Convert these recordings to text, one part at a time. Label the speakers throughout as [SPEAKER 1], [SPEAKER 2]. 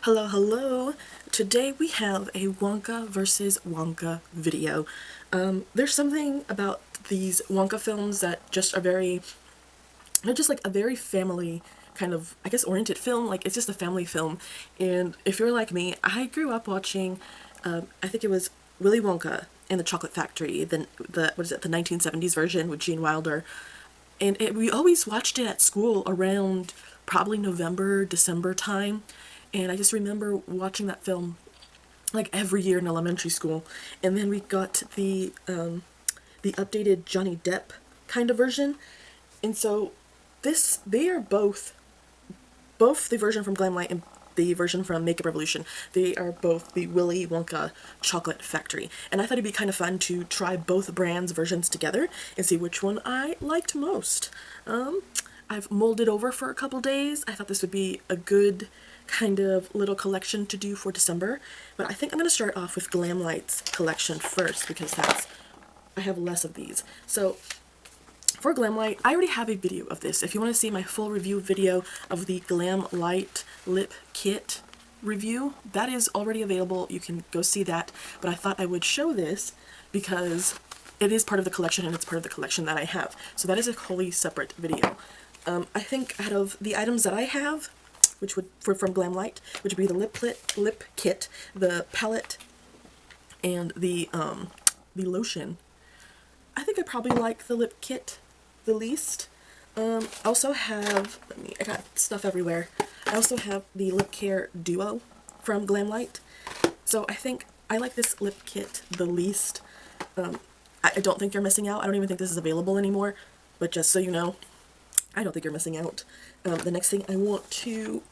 [SPEAKER 1] Hello, hello! Today we have a Wonka versus Wonka video. There's something about these Wonka films that just are they're just like a very family kind of, I guess, oriented film. Like, it's just a family film. And if you're like me, I grew up watching, I think it was Willy Wonka and the Chocolate Factory, the 1970s version with Gene Wilder. And we always watched it at school around probably November, December time. And I just remember watching that film like every year in elementary school. And then we got the updated Johnny Depp kind of version. And so they are both the version from Glamlite and the version from Makeup Revolution. They are both the Willy Wonka Chocolate Factory. And I thought it'd be kind of fun to try both brands' versions together and see which one I liked most. I've mulled it over for a couple days. I thought this would be a good kind of little collection to do for December, but I think I'm going to start off with Glamlite's collection first because I have less of these. So for Glamlite, I already have a video of this. If you want to see my full review video of the Glamlite Lip Kit review, that is already available. You can go see that, but I thought I would show this because it is part of the collection and it's part of the collection that I have. So that is a wholly separate video. I think out of the items that I have, which would from Glamlite, which would be the lip kit, the palette, and the lotion, I think I probably like the lip kit the least. I also have, I got stuff everywhere. I also have the Lip Care Duo from Glamlite. So I think I like this lip kit the least. I don't think you're missing out. I don't even think this is available anymore, but just so you know, I don't think you're missing out. The next thing I want to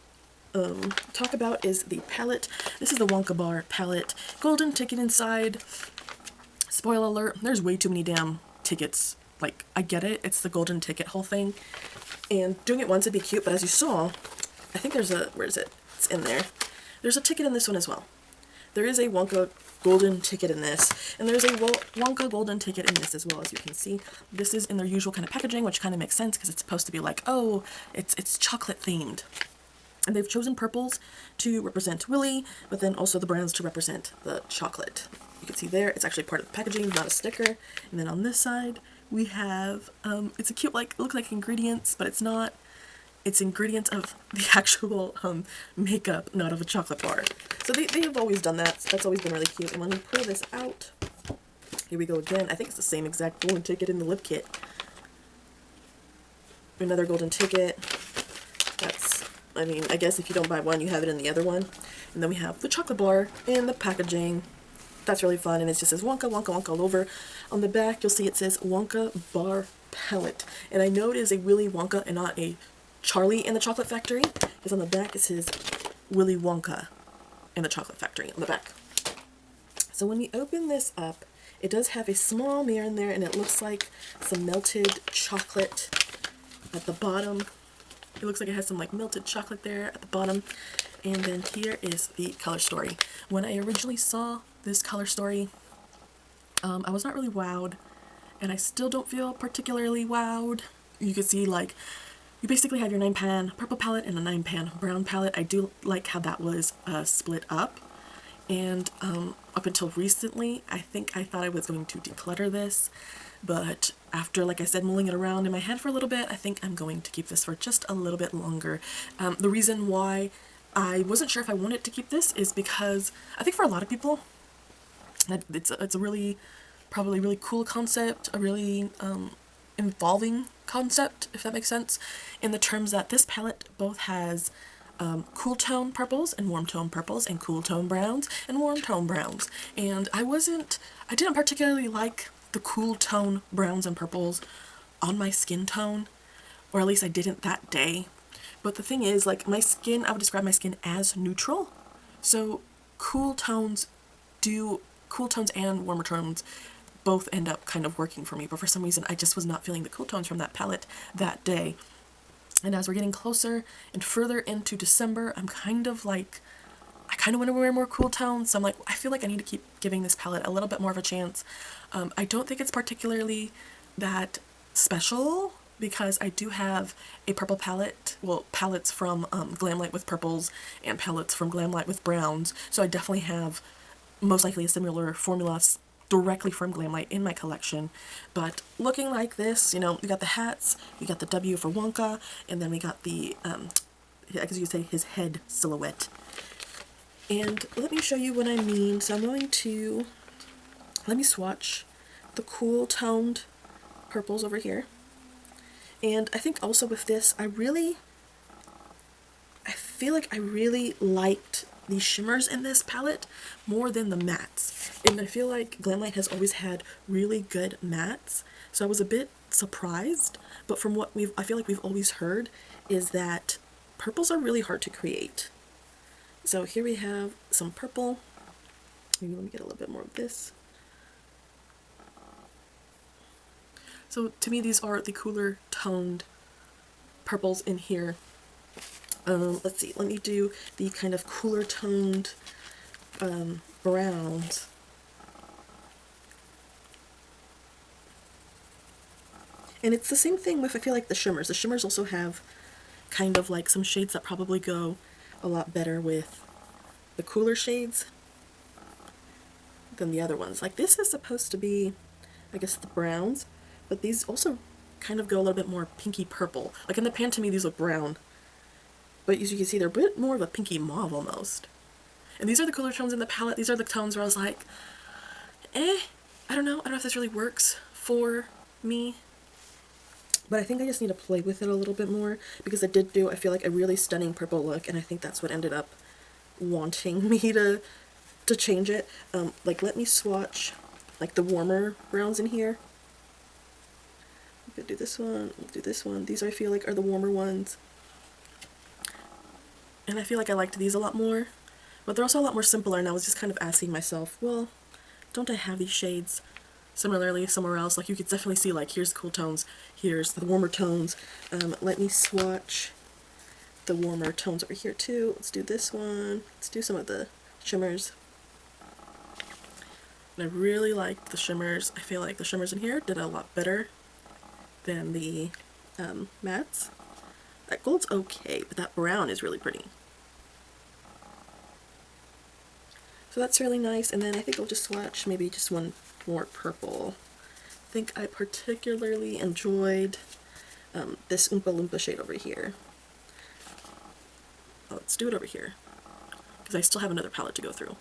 [SPEAKER 1] talk about is the palette. This is the Wonka Bar palette. Golden ticket inside. Spoiler alert, there's way too many damn tickets. Like, I get it, it's the golden ticket whole thing. And doing it once would be cute, but as you saw, I think there's a, where is it? It's in there. There's a ticket in this one as well. There is a Wonka golden ticket in this, and there's a Wonka golden ticket in this as well, as you can see. This is in their usual kind of packaging, which kind of makes sense because it's supposed to be like, oh, it's chocolate themed. And they've chosen purples to represent Willy, but then also the browns to represent the chocolate. You can see there, it's actually part of the packaging, not a sticker. And then on this side, we have, it's a cute, like, look like ingredients, but it's not. It's ingredients of the actual makeup, not of a chocolate bar. So they have always done that. So that's always been really cute. And when we pull this out, here we go again. I think it's the same exact golden ticket in the lip kit. Another golden ticket. That's, I mean, I guess if you don't buy one, you have it in the other one. And then we have the chocolate bar and the packaging. That's really fun. And it just says Wonka, Wonka, Wonka all over. On the back, you'll see it says Wonka Bar Palette. And I know it is a Willy Wonka and not a Charlie and the Chocolate Factory, because on the back it says Willy Wonka and the Chocolate Factory on the back. So when we open this up, it does have a small mirror in there, and it looks like some melted chocolate at the bottom. It looks like it has some like melted chocolate there at the bottom. And then here is the color story. When I originally saw this color story, I was not really wowed, and I still don't feel particularly wowed. You can see, like, you basically have your 9-pan purple palette and a 9-pan brown palette. I do like how that was split up. And up until recently, I think I thought I was going to declutter this. But after, like I said, mulling it around in my head for a little bit, I think I'm going to keep this for just a little bit longer. The reason why I wasn't sure if I wanted to keep this is because I think for a lot of people, it's a really, probably really cool concept, a really involving concept, if that makes sense, in the terms that this palette both has cool tone purples and warm tone purples and cool tone browns and warm tone browns. And I didn't particularly like the cool tone browns and purples on my skin tone, or at least I didn't that day. But the thing is, like, my skin, I would describe my skin as neutral. So cool tones and warmer tones both end up kind of working for me, but for some reason I just was not feeling the cool tones from that palette that day. And as we're getting closer and further into December, I'm kind of like, I kind of want to wear more cool tones, so I'm like, I feel like I need to keep giving this palette a little bit more of a chance. I don't think it's particularly that special because I do have a purple palette, well, palettes from Glamlite with purples and palettes from Glamlite with browns, so I definitely have most likely a similar formula directly from Glamlite in my collection. But looking like this, you know, we got the hats, we got the W for Wonka, and then we got the, I guess you could say his head silhouette. And let me show you what I mean. So I'm going to, let me swatch the cool toned purples over here. And I think also with this, I feel like I really liked the shimmers in this palette more than the mattes. And I feel like Glamlite has always had really good mattes, so I was a bit surprised. But from what I feel like we've always heard is that purples are really hard to create. So here we have some purple. Maybe let me get a little bit more of this. So to me, these are the cooler toned purples in here. Let's see, let me do the kind of cooler toned browns. And it's the same thing with, I feel like, the shimmers. The shimmers also have kind of like some shades that probably go a lot better with the cooler shades than the other ones. Like this is supposed to be, I guess, the browns, but these also kind of go a little bit more pinky purple. Like in the pan, to me, these look brown. But as you can see, they're a bit more of a pinky mauve almost. And these are the cooler tones in the palette. These are the tones where I was like, I don't know if this really works for me. But I think I just need to play with it a little bit more, because it did do, I feel like, a really stunning purple look, and I think that's what ended up wanting me to change it. Like, let me swatch, like, the warmer browns in here. We could do this one, we'll do this one. These, I feel like, are the warmer ones. And I feel like I liked these a lot more, but they're also a lot more simpler, and I was just kind of asking myself, well, don't I have these shades similarly somewhere else? Like, you could definitely see, like, here's the cool tones, here's the warmer tones. Let me swatch the warmer tones over here too. Let's do this one. Let's do some of the shimmers. And I really liked the shimmers. I feel like the shimmers in here did a lot better than the mattes. That gold's okay, but that brown is really pretty. So that's really nice, and then I think I'll just swatch maybe just one more purple. I think I particularly enjoyed this Oompa Loompa shade over here. Oh, let's do it over here, because I still have another palette to go through.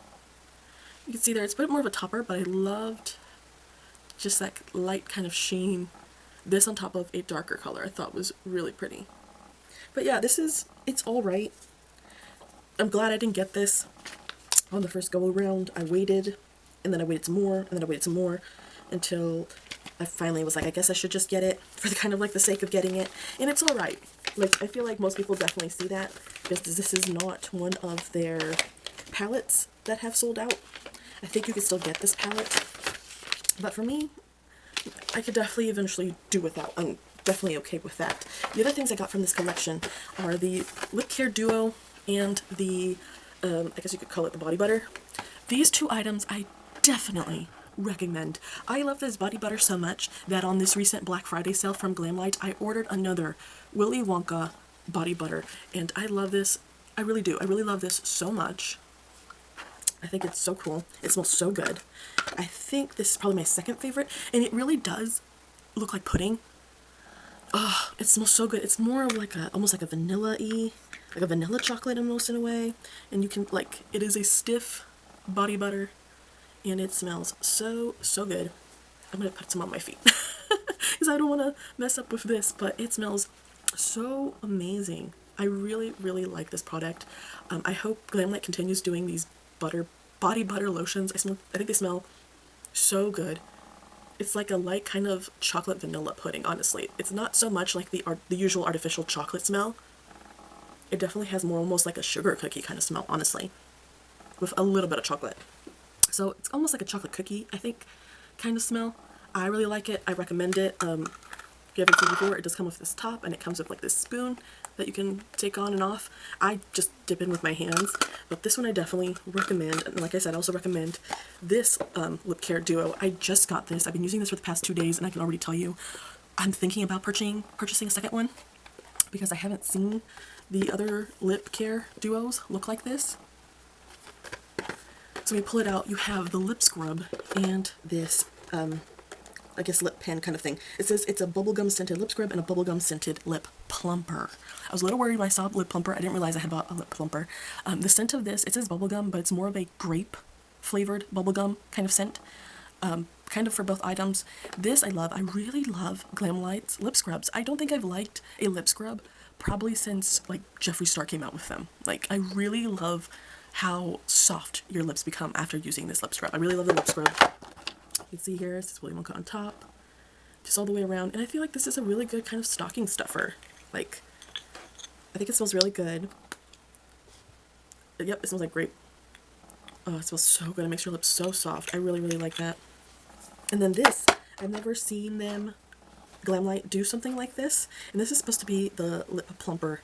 [SPEAKER 1] You can see there, it's a bit more of a topper, but I loved just that light kind of sheen. This on top of a darker color I thought was really pretty. But yeah, it's alright. I'm glad I didn't get this on the first go around. I waited, and then I waited some more, and then I waited some more, until I finally was like, I guess I should just get it for the kind of like the sake of getting it. And it's alright. Like, I feel like most people definitely see that, because this is not one of their palettes that have sold out. I think you could still get this palette, but for me, I could definitely eventually do without. I'm definitely okay with that. The other things I got from this collection are the Lip Care Duo and the, I guess you could call it the body butter. These two items I definitely recommend. I love this body butter so much that on this recent Black Friday sale from Glamlite, I ordered another Willy Wonka body butter, and I love this. I really do. I really love this so much. I think it's so cool. It smells so good. I think this is probably my second favorite, and it really does look like pudding. Oh, it smells so good. It's more of like almost like a vanilla-y, like a vanilla chocolate almost in a way. And you can, like, it is a stiff body butter, and it smells so, so good. I'm gonna put some on my feet, because I don't want to mess up with this, but it smells so amazing. I really, really like this product. I hope Glamlite continues doing these body butter lotions. I think they smell so good. It's like a light kind of chocolate vanilla pudding, honestly. It's not so much like the usual artificial chocolate smell. It definitely has more almost like a sugar cookie kind of smell, honestly, with a little bit of chocolate. So it's almost like a chocolate cookie, I think, kind of smell. I really like it. I recommend it. If you haven't seen before, it does come with this top, and it comes with like this spoon that you can take on and off. I just dip in with my hands, but this one I definitely recommend. And like I said, I also recommend this Lip Care Duo. I just got this. I've been using this for the past 2 days, and I can already tell you, I'm thinking about purchasing a second one because I haven't seen the other lip care duos look like this. So when you pull it out, you have the lip scrub and this, I guess, lip pen kind of thing. It says it's a bubblegum scented lip scrub and a bubblegum scented lip plumper. I was a little worried when I saw lip plumper. I didn't realize I had bought a lip plumper. The scent of this, it says bubblegum, but it's more of a grape flavored bubblegum kind of scent. Kind of for both items. This I love. I really love Glamlite's lip scrubs. I don't think I've liked a lip scrub probably since like Jeffree Star came out with them. Like, I really love how soft your lips become after using this lip scrub. I really love the lip scrub. You can see here, it says Willy Wonka on top, just all the way around. And I feel like this is a really good kind of stocking stuffer. Like, I think it smells really good. Yep, it smells like grape. Oh, it smells so good. It makes your lips so soft. I really, really like that. And then this, I've never seen them, Glamlite, do something like this. And this is supposed to be the lip plumper,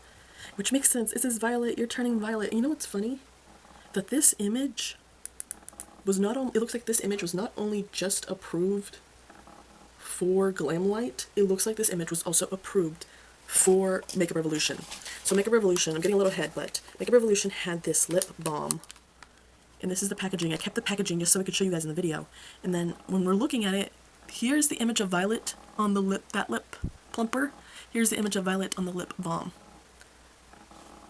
[SPEAKER 1] which makes sense. It says violet, you're turning violet. And you know what's funny? That this image was not only, it looks like this image was not only just approved for Glamlite, it looks like this image was also approved for Makeup Revolution. So Makeup Revolution, I'm getting a little ahead, but Makeup Revolution had this lip balm. And this is the packaging. I kept the packaging just so I could show you guys in the video. And then when we're looking at it, here's the image of violet on the lip, that lip plumper. Here's the image of violet on the lip balm.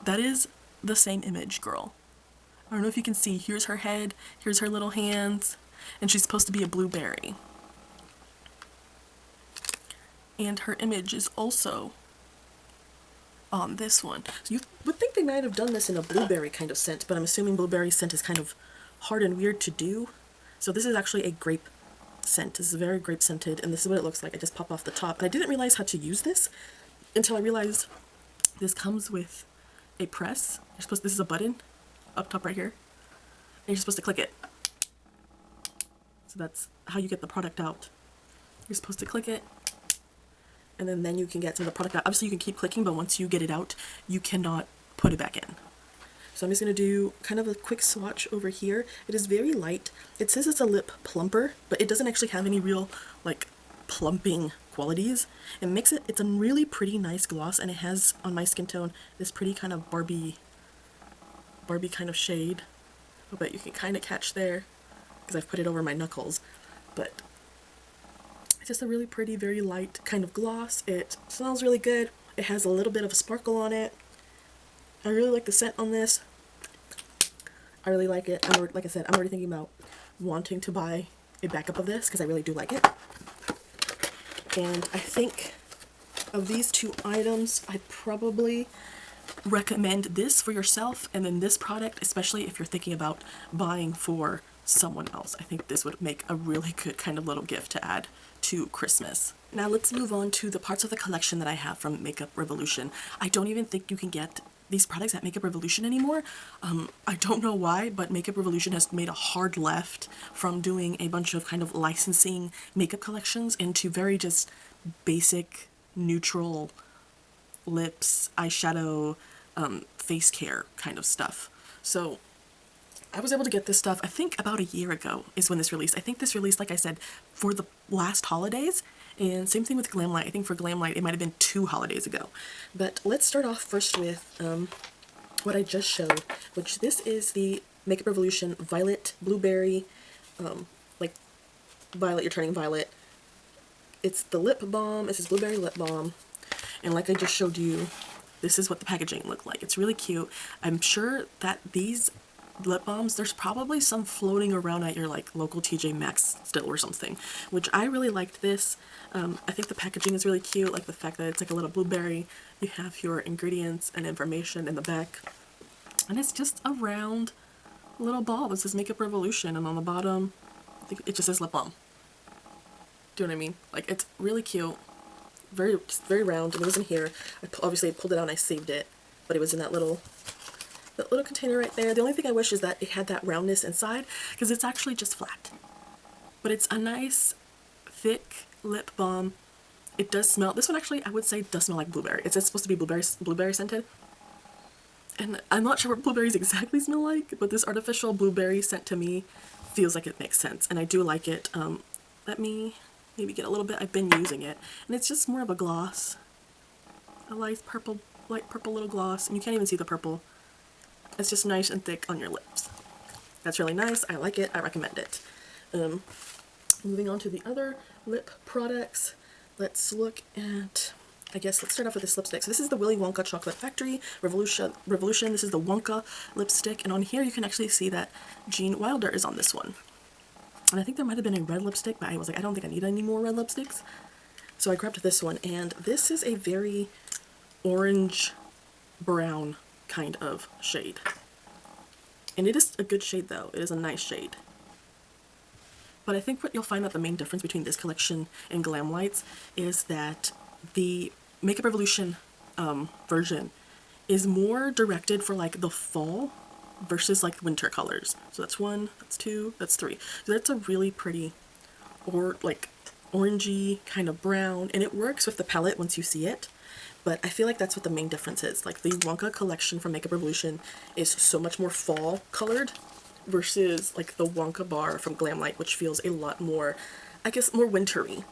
[SPEAKER 1] That is the same image, girl. I don't know if you can see. Here's her head, here's her little hands, and she's supposed to be a blueberry. And her image is also on this one. So you would think they might have done this in a blueberry kind of scent, but I'm assuming blueberry scent is kind of hard and weird to do. So this is actually a grape scent. This is very grape scented, and this is what it looks like. I just pop off the top. And I didn't realize how to use this until I realized this comes with a press. You're supposed, this is a button up top right here, and you're supposed to click it. So that's how you get the product out. You're supposed to click it, and then you can get some of the product out. Obviously you can keep clicking, but once you get it out, you cannot put it back in. So I'm just going to do kind of a quick swatch over here. It is very light. It says it's a lip plumper, but it doesn't actually have any real like plumping qualities. It makes it, it's a really pretty nice gloss, and it has on my skin tone this pretty kind of Barbie kind of shade. I bet you can kind of catch there because I've put it over my knuckles, but it's just a really pretty, very light kind of gloss. It smells really good. It has a little bit of a sparkle on it. I really like the scent on this. I really like it. Like I said, I'm already thinking about wanting to buy a backup of this because I really do like it. And I think of these two items, I'd probably recommend this for yourself, and then this product, especially if you're thinking about buying for someone else. I think this would make a really good kind of little gift to add to Christmas. Now let's move on to the parts of the collection that I have from Makeup Revolution. I don't even think you can get these products at Makeup Revolution anymore. I don't know why, but Makeup Revolution has made a hard left from doing a bunch of kind of licensing makeup collections into very just basic, neutral lips, eyeshadow, face care kind of stuff. So I was able to get this stuff, I think about a year ago is when this released. I think this released, like I said, for the last holidays. And same thing with Glamlite. I think for Glamlite it might have been 2 holidays ago. But let's start off first with what I just showed, which this is the Makeup Revolution Violet Blueberry, like violet, you're turning violet. It's the lip balm. It says blueberry lip balm. And like I just showed you, this is what the packaging looked like. It's really cute. I'm sure that these lip balms, there's probably some floating around at your like local TJ Maxx still or something, which I really liked this. I think the packaging is really cute, like the fact that it's like a little blueberry. You have your ingredients and information in the back, and it's just a round little ball that says Makeup Revolution, and on the bottom I think it just says lip balm. Do you know what I mean? Like, it's really cute, just very round, and it was in here. Obviously I pulled it out and I saved it, but it was in that little container right there. The only thing I wish is that it had that roundness inside, because it's actually just flat. But it's a nice, thick lip balm. It does smell, this one actually I would say does smell like blueberry. It's supposed to be blueberry scented. And I'm not sure what blueberries exactly smell like, but this artificial blueberry scent to me feels like it makes sense. And I do like it. Yeah, maybe get a little bit. I've been using it, and it's just more of a gloss. A light purple little gloss, and you can't even see the purple. It's just nice and thick on your lips. That's really nice. I like it. I recommend it. Moving on to the other lip products, let's look at, I guess let's start off with this lipstick. So this is the Willy Wonka Chocolate Factory Revolution. This is the Wonka lipstick, and on here you can actually see that Gene Wilder is on this one. And I think there might have been a red lipstick, but I was like, I don't think I need any more red lipsticks. So I grabbed this one, and this is a very orange brown kind of shade. And it is a good shade though. It is a nice shade. But I think what you'll find that the main difference between this collection and Glamlite's is that the Makeup Revolution version is more directed for like the fall versus like winter colors. So that's 1, that's 2, that's 3. So that's a really pretty or like orangey kind of brown, and it works with the palette once you see it. But I feel like that's what the main difference is. Like the Wonka collection from Makeup Revolution is so much more fall colored versus like the Wonka bar from Glamlite, which feels a lot more, I guess, more wintry.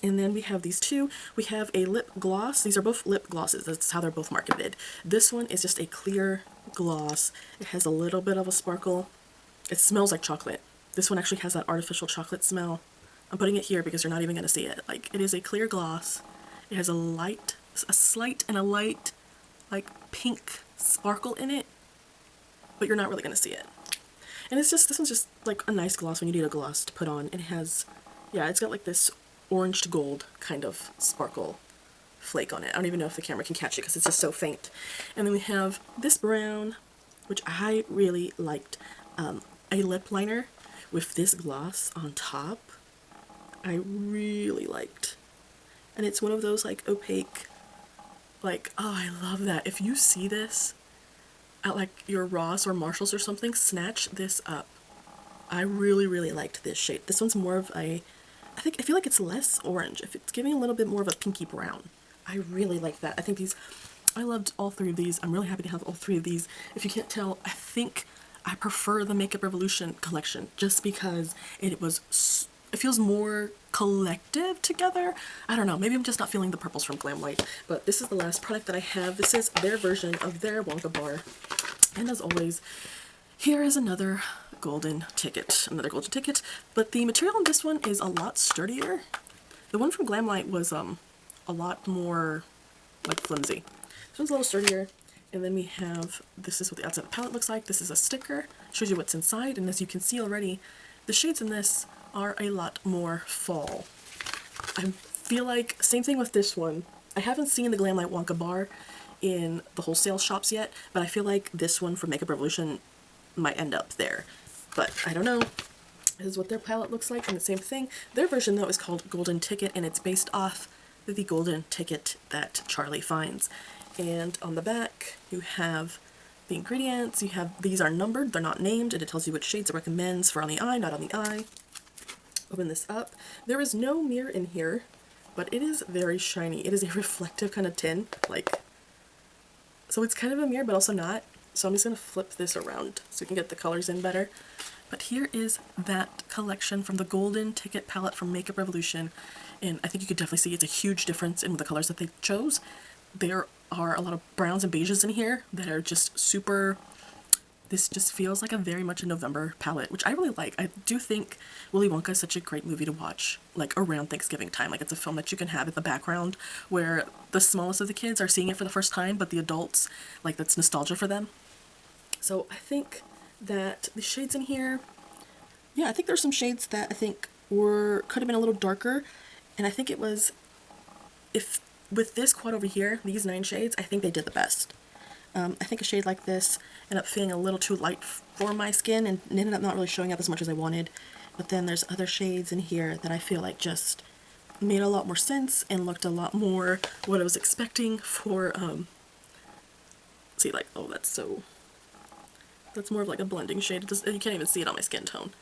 [SPEAKER 1] And then we have these two. We have a lip gloss. These are both lip glosses. That's how they're both marketed. This one is just a clear gloss. It has a little bit of a sparkle. It smells like chocolate. This one actually has that artificial chocolate smell. I'm putting it here because you're not even going to see it. Like, it is a clear gloss. It has a slight and a light, like, pink sparkle in it, but you're not really going to see it. And it's just, this one's just, like, a nice gloss when you need a gloss to put on. It has, yeah, it's got, like, this orange to gold kind of sparkle flake on it. I don't even know if the camera can catch it because it's just so faint. And then we have this brown, which I really liked, a lip liner with this gloss on top. I really liked. And it's one of those, like, opaque, like, oh, I love that. If you see this at, like, your Ross or Marshalls or something, snatch this up. I really, really liked this shade. This one's more of a, I feel like it's less orange. If it's giving a little bit more of a pinky brown. I really like that. I think these, I loved all 3 of these. I'm really happy to have all 3 of these. If you can't tell, I think I prefer the Makeup Revolution collection just because it feels more collective together. I don't know, maybe I'm just not feeling the purples from Glamlite, but this is the last product that I have. This is their version of their Wonka bar, and as always, here is another golden ticket, but the material on this one is a lot sturdier. The one from Glamlite was a lot more like flimsy. This one's a little sturdier. And then we have, this is what the outside of the palette looks like. This is a sticker, shows you what's inside, and as you can see already, the shades in this are a lot more fall. I feel like, same thing with this one. I haven't seen the Glamlite Wonka bar in the wholesale shops yet, but I feel like this one from Makeup Revolution might end up there. But I don't know. This is what their palette looks like, and the same thing. Their version, though, is called Golden Ticket, and it's based off the golden ticket that Charlie finds. And on the back, you have the ingredients. You have, these are numbered, they're not named, and it tells you which shades it recommends for on the eye, not on the eye. Open this up. There is no mirror in here, but it is very shiny. It is a reflective kind of tin, like, so it's kind of a mirror, but also not. So I'm just going to flip this around so we can get the colors in better. But here is that collection from the Golden Ticket palette from Makeup Revolution, and I think you could definitely see it's a huge difference in the colors that they chose. There are a lot of browns and beiges in here that are just super, this just feels like a very much a November palette, which I really like. I do think Willy Wonka is such a great movie to watch, like, around Thanksgiving time. Like, it's a film that you can have in the background where the smallest of the kids are seeing it for the first time, but the adults, like, that's nostalgia for them. So I think that the shades in here, yeah, I think there's some shades that I think could have been a little darker, and I think it was, if with this quad over here, these 9 shades, I think they did the best. I think a shade like this ended up feeling a little too light for my skin and ended up not really showing up as much as I wanted. But then there's other shades in here that I feel like just made a lot more sense and looked a lot more what I was expecting for, see, like, oh, that's more of like a blending shade. You can't even see it on my skin tone.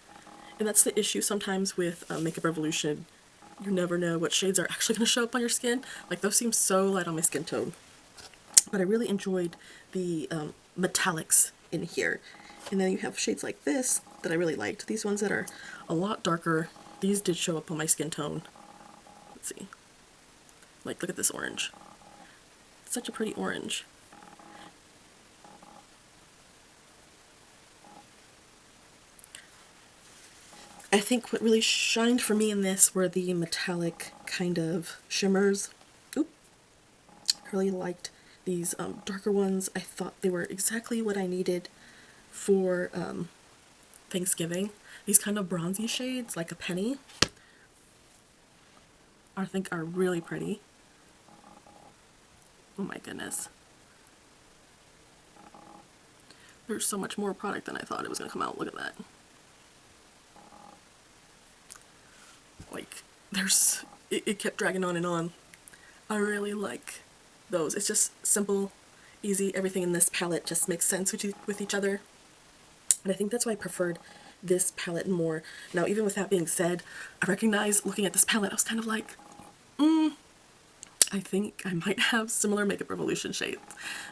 [SPEAKER 1] And that's the issue sometimes with Makeup Revolution. You never know what shades are actually going to show up on your skin. Like, those seem so light on my skin tone. But I really enjoyed the metallics in here. And then you have shades like this that I really liked. These ones that are a lot darker, these did show up on my skin tone. Let's see. Like, look at this orange. It's such a pretty orange. I think what really shined for me in this were the metallic kind of shimmers. Oop. I really liked these darker ones. I thought they were exactly what I needed for Thanksgiving. These kind of bronzy shades, like a penny, I think are really pretty. Oh my goodness. There's so much more product than I thought it was going to come out. Look at that. Like, it kept dragging on and on. I really like those. It's just simple, easy. Everything in this palette just makes sense with each other. And I think that's why I preferred this palette more. Now, even with that being said, I recognize looking at this palette, I was kind of like, I think I might have similar Makeup Revolution shades.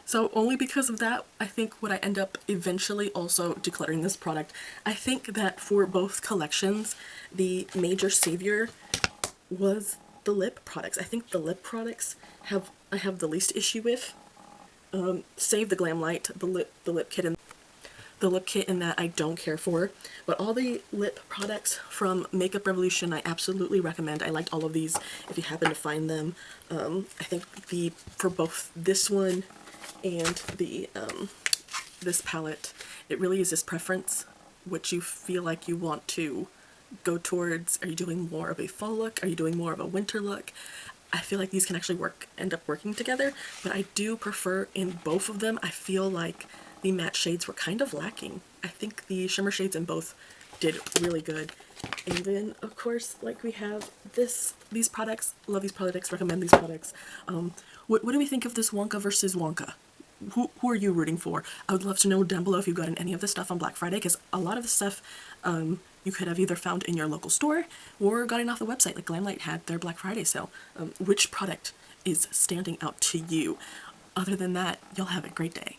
[SPEAKER 1] So only because of that, I think would I end up eventually also decluttering this product. I think that for both collections, the major savior was the lip products. I think the lip products I have the least issue with. Save the Glamlite, the lip kit, and the lip kit in that I don't care for, but all the lip products from Makeup Revolution I absolutely recommend. I liked all of these if you happen to find them. I think for both this one and the this palette, it really is this preference, what you feel like you want to go towards. Are you doing more of a fall look? Are you doing more of a winter look? I feel like these can actually end up working together, but I do prefer in both of them. I feel like the matte shades were kind of lacking. I think the shimmer shades in both did really good. And then, of course, like we have these products. Love these products, recommend these products. What do we think of this Wonka versus Wonka? Who are you rooting for? I would love to know down below if you've gotten any of this stuff on Black Friday, because a lot of the stuff you could have either found in your local store or gotten off the website, like Glamlite had their Black Friday sale. Which product is standing out to you? Other than that, y'all have a great day.